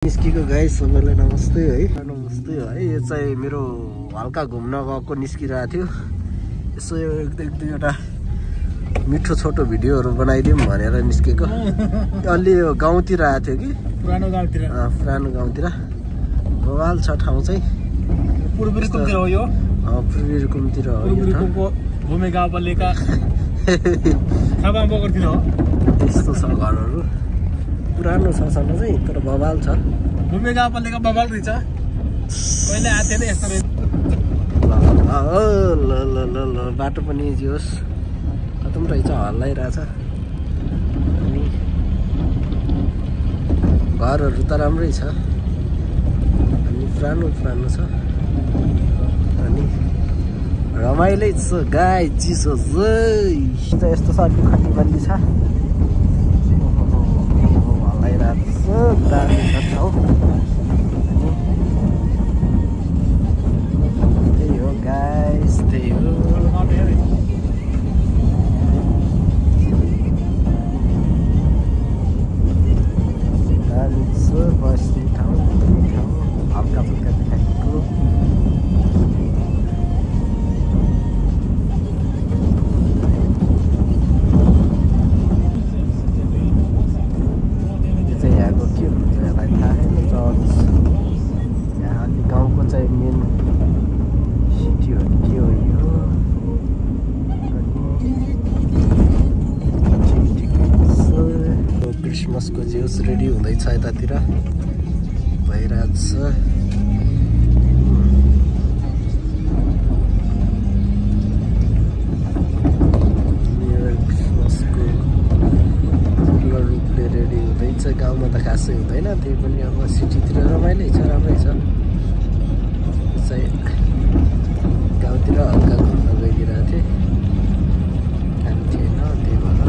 निस्केको गाइस सबैलाई नमस्ते है। नमस्ते है। यो चाहिँ मेरो हल्का घुम्न गएको निस्किरहेको थियो। यसो एक दुईवटा मिठो छोटो भिडियोहरू बनाइदिउँ भनेर निस्केको। अलि यो गाउँतिर आएको थियो कि पुरानो गाउँतिर बवाल छ ठाउँ चाहिँ। पूर्वी रुकुमतिर हो यो। पूर्वी रुकुमतिर हो यो रुकुमको भूमे गाउँपालिका खाबाङ बगरतिर हो। यस्तो छ घरहरू पुरानो छ सँग चाहिँ तर बवाल छ। भूमे गाउँपालिका बवाल रहेछ। कहिले आएको थिएन यस्तो रहेछ। ल बाटो पनि जियोस् खतम रहेछ हल्लाइरहेछ। अनि घरहरू त राम्रै छ अनि पुरानो छ अनि रमाइलै छ गाई चिसो यस्तो छ। अलि खटी बन्दी छ हल्लाइरहेको छ दामी छ ठाउँ। त्यही हो गाइस त्यही हो। दामी छ बस्ने ठाउँ हल्का फुल्का देखाएको। यो चाहिँ यहाँको के हुन्छ यसलाई थाहा छैन। चर्च यहाँ अलि गाउँको चाहिँ मेन सिटी हो के हो यो। क्रिसमसको जिउस रेडी हुँदैछ यतातिर भइरहेको छ। क्रिसमसको पूर्ण रूपले रेडी हुँदैछ। गाउँमा त खासै हुँदैन त्यही पनि अब सिटीतिर रमाइलै छ राम्रै छ। चाहिँ गाउँतिर हल्का घुम्न गइदिरहेको थिएँ काम थिएन त्यही भएर